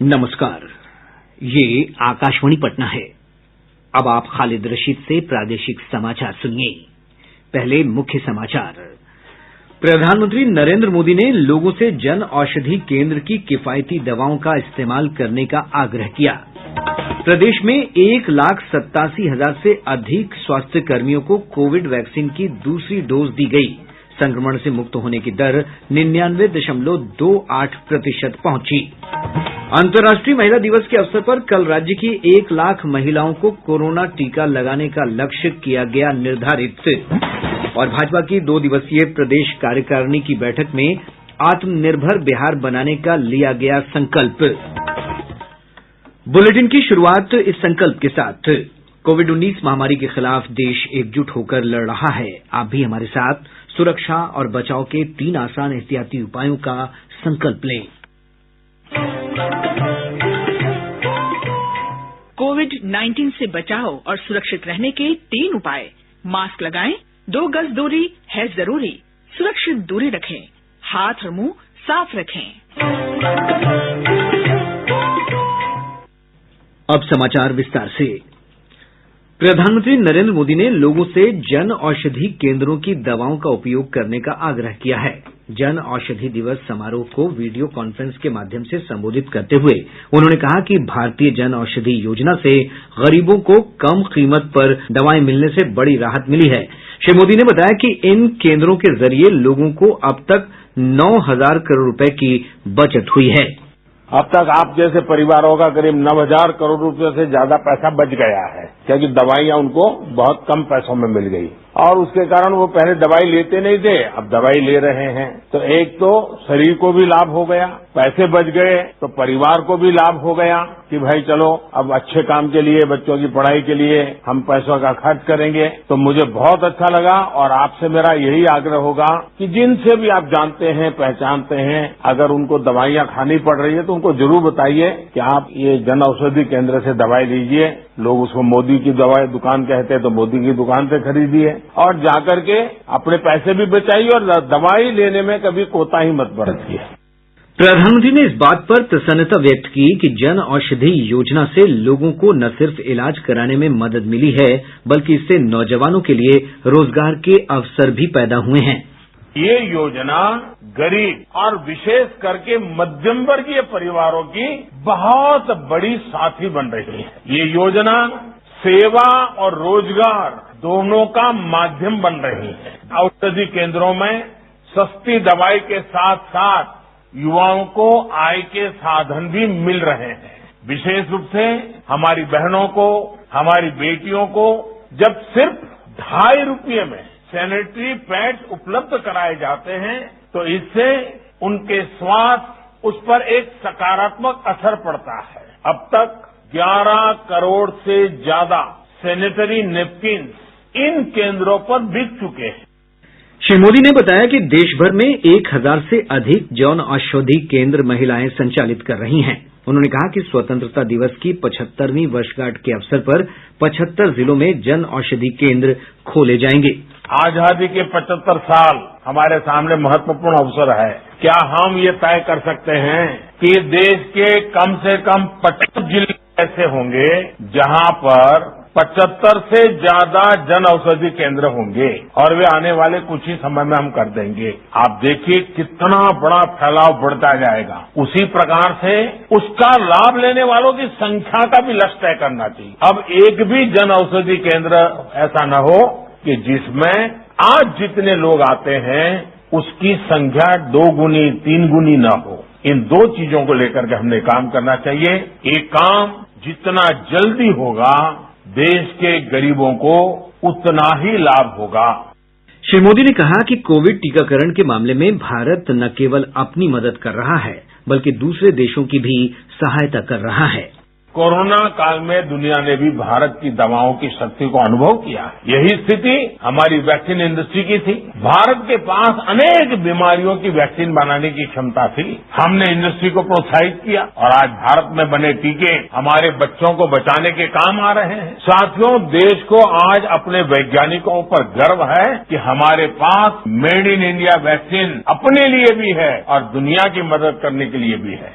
नमस्कार, ये आकाशवाणी पटना है। अब आप खालिद रशीद से प्रादेशिक समाचार सुनिए। पहले मुख्य समाचार। प्रधानमंत्री नरेंद्र मोदी ने लोगों से जन औषधि केंद्र की किफायती दवाओं का इस्तेमाल करने का आग्रह किया। प्रदेश में 1,87,000 से अधिक स्वास्थ्य कर्मियों को कोविड वैक्सीन की दूसरी डोज दी गई। संक्रमण से मुक्त होने की दर 99.28% पहुंची। अंतर्राष्ट्रीय महिला दिवस के अवसर पर कल राज्य की 1 लाख महिलाओं को कोरोना टीका लगाने का लक्ष्य किया गया निर्धारित। और भाजपा की 2 दिवसीय प्रदेश कार्यकारिणी की बैठक में आत्मनिर्भर बिहार बनाने का लिया गया संकल्प। बुलेटिन की शुरुआत इस संकल्प के साथ। कोविड-19 महामारी के खिलाफ देश एकजुट होकर लड़ रहा है। आप भी हमारे साथ सुरक्षा और बचाव के 3 आसान एहतियाती उपायों का संकल्प लें। कोविड-19 से बचाव और सुरक्षित रहने के 3 उपाय। मास्क लगाएं, 2 गज दूरी है जरूरी, सुरक्षित दूरी रखें, हाथ और मुंह साफ रखें। अब समाचार विस्तार से। प्रधानमंत्री नरेंद्र मोदी ने लोगों से जन औषधि केंद्रों की दवाओं का उपयोग करने का आग्रह किया है। जन औषधि दिवस समारोह को वीडियो कॉन्फ्रेंस के माध्यम से संबोधित करते हुए उन्होंने कहा कि भारतीय जन औषधि योजना से गरीबों को कम कीमत पर दवाएं मिलने से बड़ी राहत मिली है। श्री मोदी ने बताया कि इन केंद्रों के जरिए लोगों को अब तक 9,000 करोड़ रुपए की बचत हुई है। अब तक आप जैसे परिवारों का करीब 9,000 करोड़ रुपए से ज्यादा पैसा बच गया है, क्योंकि दवाइयां उनको बहुत कम पैसों में मिल गई और उसके कारण वो पहले दवाई लेते नहीं थे, अब दवाई ले रहे हैं। तो एक तो शरीर को भी लाभ हो गया, पैसे बच गए, तो परिवार को भी लाभ हो गया कि भाई चलो अब अच्छे काम के लिए, बच्चों की पढ़ाई के लिए हम पैसों का खर्च करेंगे। तो मुझे बहुत अच्छा लगा और आपसे मेरा यही आग्रह होगा कि जिनसे भी आप जानते हैं, पहचानते हैं, अगर उनको दवाइयां खानी पड़ रही है तो उनको जरूर बताइए कि आप ये जन औषधि केंद्र से दवाई लीजिए। लोग उसको मोदी की दवाई दुकान कहते हैं तो मोदी की दुकान से खरीदिए और जाकर के अपने पैसे भी बचाइए और दवाई लेने में कभी कोताही मत बरतिए। प्रधानमंत्री ने इस बात पर प्रसन्नता व्यक्त की कि जन औषधि योजना से लोगों को न सिर्फ इलाज कराने में मदद मिली है, बल्कि इससे नौजवानों के लिए रोजगार के अवसर भी पैदा हुए हैं। ये योजना गरीब और विशेष करके मध्यम वर्गीय परिवारों की बहुत बड़ी साथी बन रही है। ये योजना सेवा और रोजगार दोनों का माध्यम बन रही है। औषधि केंद्रों में सस्ती दवाई के साथ साथ युवाओं को आय के साधन भी मिल रहे हैं। विशेष रूप से हमारी बहनों को, हमारी बेटियों को जब सिर्फ 2.5 रुपये में सैनिटरी पैड्स उपलब्ध कराए जाते हैं तो इससे उनके स्वास्थ्य उस पर एक सकारात्मक असर पड़ता है। अब तक 11 करोड़ से ज्यादा सैनिटरी नैपकिन इन केंद्रों पर बिक चुके हैं। श्री मोदी ने बताया कि देश भर में 1,000 से अधिक जन औषधि केंद्र महिलाएं संचालित कर रही हैं। उन्होंने कहा कि स्वतंत्रता दिवस की 75वीं वर्षगांठ के अवसर पर 75 जिलों में जन औषधि केंद्र खोले जाएंगे। आजादी के 75 साल हमारे सामने महत्वपूर्ण अवसर है। क्या हम ये तय कर सकते हैं कि देश के कम से कम 25 जिले ऐसे होंगे जहां पर 75 से ज्यादा जन औषधि केंद्र होंगे और वे आने वाले कुछ ही समय में हम कर देंगे। आप देखिए कितना बड़ा फैलाव बढ़ता जाएगा। उसी प्रकार से उसका लाभ लेने वालों की संख्या का भी लक्ष्य तय करना चाहिए। अब एक भी जन औषधि केंद्र ऐसा न हो कि जिसमें आज जितने लोग आते हैं उसकी संख्या 2 गुनी 3 गुनी न हो। इन 2 चीजों को लेकर के हमने काम करना चाहिए। एक काम जितना जल्दी होगा देश के गरीबों को उतना ही लाभ होगा। श्री मोदी ने कहा कि कोविड टीकाकरण के मामले में भारत न केवल अपनी मदद कर रहा है, बल्कि दूसरे देशों की भी सहायता कर रहा है। कोरोना काल में दुनिया ने भी भारत की दवाओं की शक्ति को अनुभव किया। यही स्थिति हमारी वैक्सीन इंडस्ट्री की थी। भारत के पास अनेक बीमारियों की वैक्सीन बनाने की क्षमता थी। हमने इंडस्ट्री को प्रोत्साहित किया और आज भारत में बने टीके हमारे बच्चों को बचाने के काम आ रहे हैं। साथियों, देश को आज अपने वैज्ञानिकों पर गर्व है कि हमारे पास मेड इन इंडिया वैक्सीन अपने लिए भी है और दुनिया की मदद करने के लिए भी है।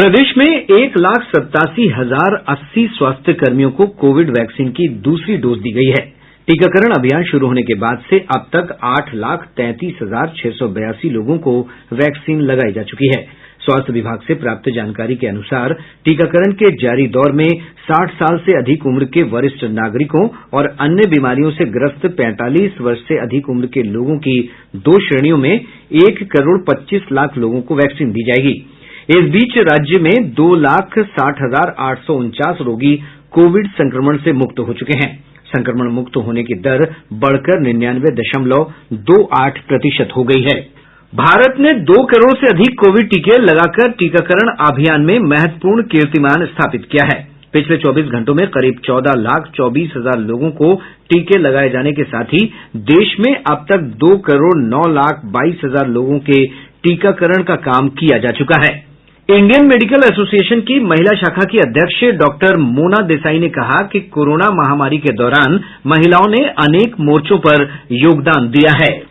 प्रदेश में 1,87,080 स्वास्थ्य कर्मियों को कोविड वैक्सीन की दूसरी डोज दी गई है। टीकाकरण अभियान शुरू होने के बाद से अब तक 8,33,682 लोगों को वैक्सीन लगाई जा चुकी है। स्वास्थ्य विभाग से प्राप्त जानकारी के अनुसार टीकाकरण के जारी दौर में 60 साल से अधिक उम्र के वरिष्ठ नागरिकों और अन्य बीमारियों से ग्रस्त 45 वर्ष से अधिक उम्र के लोगों की 2 श्रेणियों में 1,25,00,000 लोगों को वैक्सीन दी जाएगी। इस बीच राज्य में 2,60,849 रोगी कोविड संक्रमण से मुक्त हो चुके हैं। संक्रमण मुक्त होने की दर बढ़कर 99.28% हो गई है। भारत ने 2 करोड़ से अधिक कोविड टीके लगाकर टीकाकरण अभियान में महत्वपूर्ण कीर्तिमान स्थापित किया है। पिछले 24 घंटों में करीब 14,24,000 लोगों को टीके लगाए जाने के साथ ही देश में अब तक 2,09,22,000 लोगों के टीकाकरण का काम किया जा चुका है। इंडियन मेडिकल एसोसिएशन की महिला शाखा की अध्यक्ष डॉक्टर मोना देसाई ने कहा कि कोरोना महामारी के दौरान महिलाओं ने अनेक मोर्चों पर योगदान दिया है।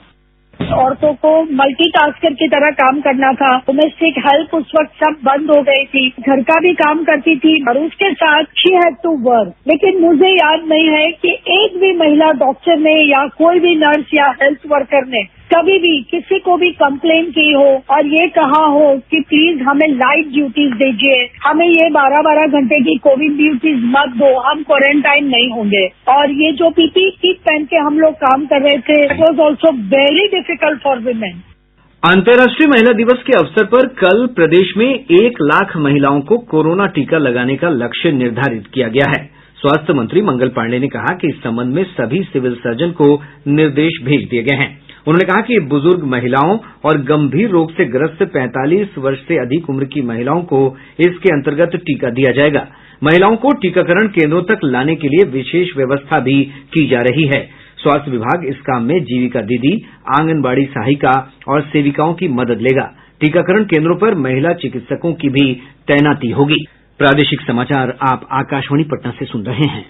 औरतों को मल्टीटास्कर की तरह काम करना था। डोमेस्टिक हेल्प उस वक्त सब बंद हो गई थी, घर का भी काम करती थी और उसके साथ शी हैड टू वर्क। लेकिन मुझे याद नहीं है कि एक भी महिला डॉक्टर ने या कोई भी नर्स या हेल्थ वर्कर ने कभी भी किसी को भी कंप्लेन की हो और ये कहा हो कि प्लीज हमें लाइट ड्यूटीज दीजिए, हमें ये 12-12 घंटे की कोविड ड्यूटीज मत दो, हम क्वारंटाइन नहीं होंगे। और ये जो पीपीई किट पहन के हम लोग काम कर रहे थे, it was also very difficult for women. अंतर्राष्ट्रीय महिला दिवस के अवसर पर कल प्रदेश में 1 लाख महिलाओं को कोरोना टीका लगाने का लक्ष्य निर्धारित किया गया है। स्वास्थ्य मंत्री मंगल पांडेय ने कहा कि इस संबंध में सभी सिविल सर्जन को निर्देश भेज दिए गए हैं। उन्होंने कहा कि बुजुर्ग महिलाओं और गंभीर रोग से ग्रस्त 45 वर्ष से अधिक उम्र की महिलाओं को इसके अंतर्गत टीका दिया जाएगा। महिलाओं को टीकाकरण केंद्रों तक लाने के लिए विशेष व्यवस्था भी की जा रही है। स्वास्थ्य विभाग इस काम में जीविका दीदी, आंगनबाड़ी सहायिका और सेविकाओं की मदद लेगा। टीकाकरण केंद्रों पर महिला चिकित्सकों की भी तैनाती होगी। प्रादेशिक समाचार आप आकाशवाणी पटना से सुन रहे हैं।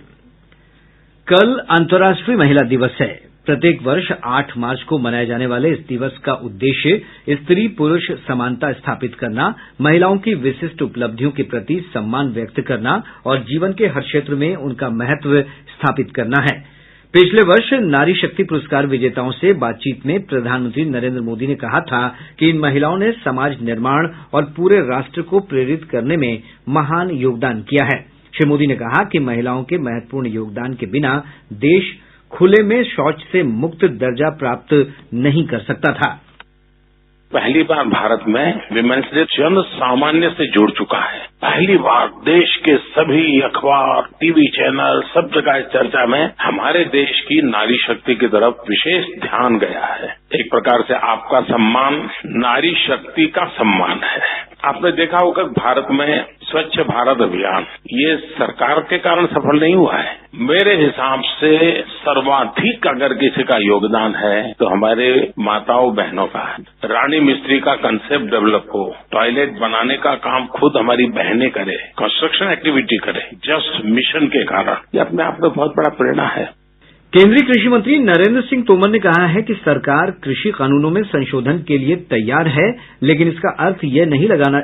कल अंतर्राष्ट्रीय महिला दिवस है। प्रत्येक वर्ष 8 मार्च को मनाए जाने वाले इस दिवस का उद्देश्य स्त्री पुरुष समानता स्थापित करना, महिलाओं की विशिष्ट उपलब्धियों के प्रति सम्मान व्यक्त करना और जीवन के हर क्षेत्र में उनका महत्व स्थापित करना है। पिछले वर्ष नारी शक्ति पुरस्कार विजेताओं से बातचीत में प्रधानमंत्री नरेंद्र मोदी ने कहा था कि इन महिलाओं ने समाज निर्माण और पूरे राष्ट्र को प्रेरित करने में महान योगदान किया है। श्री मोदी ने कहा कि महिलाओं के महत्वपूर्ण योगदान के बिना देश खुले में शौच से मुक्त दर्जा प्राप्त नहीं कर सकता था। पहली बार भारत में विमेन्स डे जन सामान्य से जुड़ चुका है। पहली बार देश के सभी अखबार, टीवी चैनल, सब जगह इस चर्चा में हमारे देश की नारी शक्ति की तरफ विशेष ध्यान गया है। एक प्रकार से आपका सम्मान नारी शक्ति का सम्मान है। आपने देखा होगा भारत में स्वच्छ भारत अभियान ये सरकार के कारण सफल नहीं हुआ है। मेरे हिसाब से सर्वाधिक अगर किसी का योगदान है तो हमारे माताओं बहनों का है। रानी मिस्त्री का कंसेप्ट डेवलप हो, टॉयलेट बनाने का काम खुद हमारी बहनें करे, कंस्ट्रक्शन एक्टिविटी करे, जस्ट मिशन के कारण, ये अपने आप में बहुत बड़ा प्रेरणा है। केंद्रीय कृषि मंत्री नरेंद्र सिंह तोमर ने कहा है कि सरकार कृषि कानूनों में संशोधन के लिए तैयार है, लेकिन इसका अर्थ यह नहीं लगाना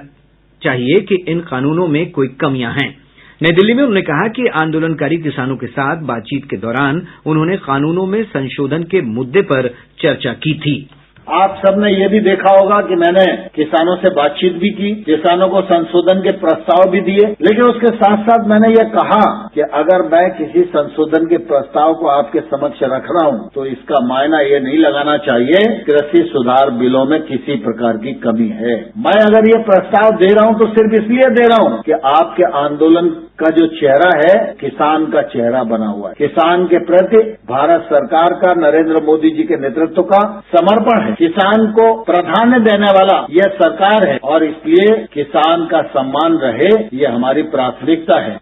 चाहिए कि इन कानूनों में कोई कमियां हैं। नई दिल्ली में उन्होंने कहा कि आंदोलनकारी किसानों के साथ बातचीत के दौरान उन्होंने कानूनों में संशोधन के मुद्दे पर चर्चा की थी। आप सबने ये भी देखा होगा कि मैंने किसानों से बातचीत भी की, किसानों को संशोधन के प्रस्ताव भी दिए, लेकिन उसके साथ साथ मैंने ये कहा कि अगर मैं किसी संशोधन के प्रस्ताव को आपके समक्ष रख रहा हूं तो इसका मायना ये नहीं लगाना चाहिए कृषि सुधार बिलों में किसी प्रकार की कमी है। मैं अगर ये प्रस्ताव दे रहा हूं तो सिर्फ इसलिए दे रहा हूं कि आपके आंदोलन का जो चेहरा है किसान का चेहरा बना हुआ है। किसान के प्रति भारत सरकार का, नरेंद्र मोदी जी के नेतृत्व का समर्पण है। किसान को प्राधान्य देने वाला यह सरकार है और इसलिए किसान का सम्मान रहे, ये हमारी प्राथमिकता है।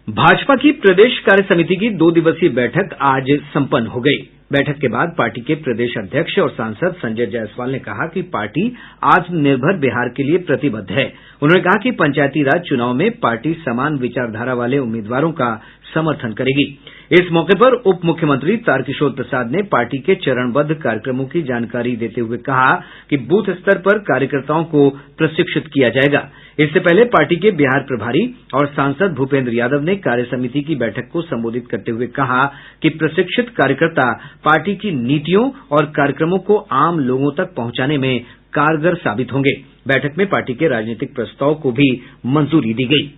भाजपा की प्रदेश कार्य समिति की 2 दिवसीय बैठक आज संपन्न हो गई। बैठक के बाद पार्टी के प्रदेश अध्यक्ष और सांसद संजय जायसवाल ने कहा कि पार्टी आत्मनिर्भर बिहार के लिए प्रतिबद्ध है। उन्होंने कहा कि पंचायती राज चुनाव में पार्टी समान विचारधारा वाले उम्मीदवारों का समर्थन करेगी। इस मौके पर उप मुख्यमंत्री तारकिशोर प्रसाद ने पार्टी के चरणबद्ध कार्यक्रमों की जानकारी देते हुए कहा कि बूथ स्तर पर कार्यकर्ताओं को प्रशिक्षित किया जाएगा। इससे पहले पार्टी के बिहार प्रभारी और सांसद भूपेन्द्र यादव ने कार्य समिति की बैठक को संबोधित करते हुए कहा कि प्रशिक्षित कार्यकर्ता पार्टी की नीतियों और कार्यक्रमों को आम लोगों तक पहुंचाने में कारगर साबित होंगे। बैठक में पार्टी के राजनीतिक प्रस्ताव को भी मंजूरी दी गयी।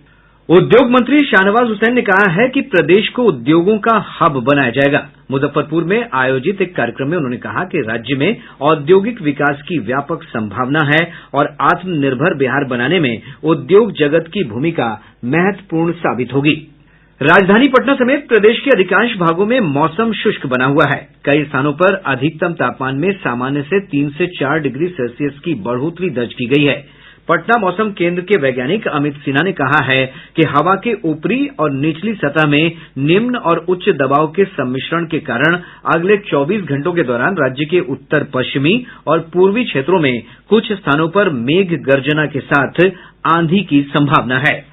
उद्योग मंत्री शाहनवाज हुसैन ने कहा है कि प्रदेश को उद्योगों का हब बनाया जाएगा। मुजफ्फरपुर में आयोजित एक कार्यक्रम में उन्होंने कहा कि राज्य में औद्योगिक विकास की व्यापक संभावना है और आत्मनिर्भर बिहार बनाने में उद्योग जगत की भूमिका महत्वपूर्ण साबित होगी। राजधानी पटना समेत प्रदेश के अधिकांश भागों में मौसम शुष्क बना हुआ है। कई स्थानों पर अधिकतम तापमान में सामान्य से 3 से 4 डिग्री सेल्सियस की बढ़ोतरी दर्ज की गई है। पटना मौसम केंद्र के वैज्ञानिक अमित सिन्हा ने कहा है कि हवा के ऊपरी और निचली सतह में निम्न और उच्च दबाव के सम्मिश्रण के कारण अगले 24 घंटों के दौरान राज्य के उत्तर पश्चिमी और पूर्वी क्षेत्रों में कुछ स्थानों पर मेघ गर्जना के साथ आंधी की संभावना है।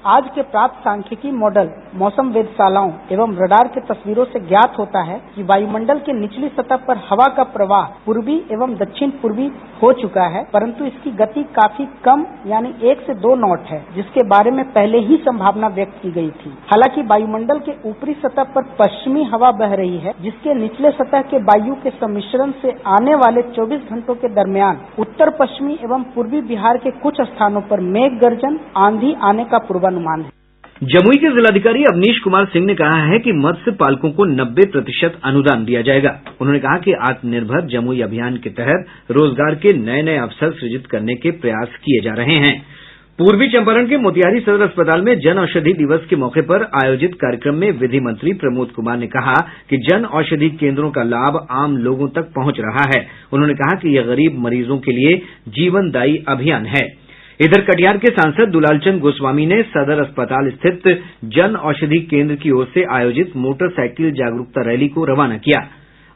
आज के प्राप्त सांख्यिकी मॉडल, मौसम वेधशालाओं एवं रडार के तस्वीरों से ज्ञात होता है कि वायुमंडल के निचली सतह पर हवा का प्रवाह पूर्वी एवं दक्षिण पूर्वी हो चुका है, परंतु इसकी गति काफी कम यानी 1 से 2 नॉट है, जिसके बारे में पहले ही संभावना व्यक्त की गई थी। हालांकि वायुमंडल के ऊपरी सतह पर पश्चिमी हवा बह रही है, जिसके निचले सतह के वायु के सम्मिश्रण से आने वाले 24 घंटों के दरमियान उत्तर पश्चिमी एवं पूर्वी बिहार के कुछ स्थानों पर मेघ गर्जन, आंधी आने का पूर्वानुमान है। जमुई के जिलाधिकारी अवनीश कुमार सिंह ने कहा है कि मत्स्य पालकों को 90% अनुदान दिया जाएगा। उन्होंने कहा कि आत्मनिर्भर जमुई अभियान के तहत रोजगार के नए नए अवसर सृजित करने के प्रयास किए जा रहे हैं। पूर्वी चंपारण के मोतिहारी सदर अस्पताल में जन औषधि दिवस के मौके पर आयोजित कार्यक्रम में विधि मंत्री प्रमोद कुमार ने कहा कि जन औषधि केंद्रों का लाभ आम लोगों तक पहुंच रहा है। उन्होंने कहा कि यह गरीब मरीजों के लिए जीवनदायी अभियान है। इधर कटिहार के सांसद दुलालचंद गोस्वामी ने सदर अस्पताल स्थित जन औषधि केंद्र की ओर से आयोजित मोटरसाइकिल जागरूकता रैली को रवाना किया।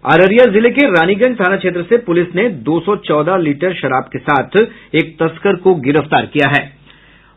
अररिया जिले के रानीगंज थाना क्षेत्र से पुलिस ने 214 लीटर शराब के साथ एक तस्कर को गिरफ्तार किया है।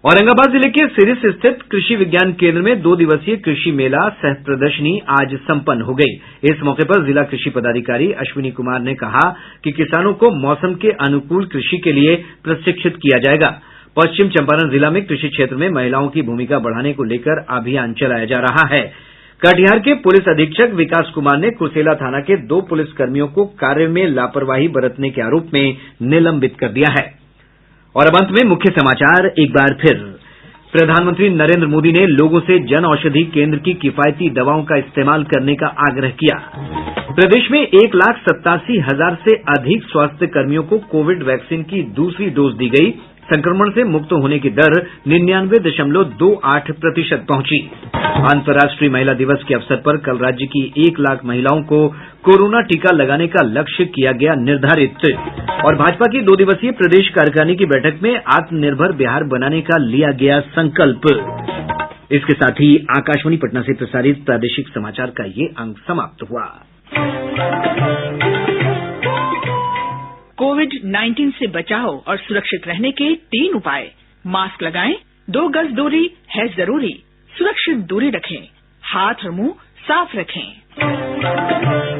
औरंगाबाद जिले के सिरिस स्थित कृषि विज्ञान केंद्र में 2 दिवसीय कृषि मेला सह प्रदर्शनी आज संपन्न हो गई। इस मौके पर जिला कृषि पदाधिकारी अश्विनी कुमार ने कहा कि किसानों को मौसम के अनुकूल कृषि के लिए प्रशिक्षित किया जाएगा। पश्चिम चंपारण जिला में कृषि क्षेत्र में महिलाओं की भूमिका बढ़ाने को लेकर अभियान चलाया जा रहा है। कटिहार के पुलिस अधीक्षक विकास कुमार ने कुर्सेला थाना के 2 पुलिसकर्मियों को कार्य में लापरवाही बरतने के आरोप में निलंबित कर दिया है। और अब अंत में मुख्य समाचार एक बार फिर। प्रधानमंत्री नरेंद्र मोदी ने लोगों से जन औषधि केंद्र की किफायती दवाओं का इस्तेमाल करने का आग्रह किया। प्रदेश में 1,87,000 से अधिक स्वास्थ्य कर्मियों को कोविड वैक्सीन की दूसरी डोज दी गई। संक्रमण से मुक्त होने की दर 99.28% पहुंची। अंतर्राष्ट्रीय महिला दिवस के अवसर पर कल राज्य की 1 लाख महिलाओं को कोरोना टीका लगाने का लक्ष्य किया गया निर्धारित। और भाजपा की 2 दिवसीय प्रदेश कार्यकारिणी की बैठक में आत्मनिर्भर बिहार बनाने का लिया गया संकल्प। इसके साथ ही आकाशवाणी पटना से प्रसारित प्रादेशिक समाचार का ये अंक समाप्त हुआ। कोविड-19 से बचाव और सुरक्षित रहने के 3 उपाय। मास्क लगाएं, 2 गज दूरी है जरूरी, सुरक्षित दूरी रखें, हाथ और मुंह साफ रखें।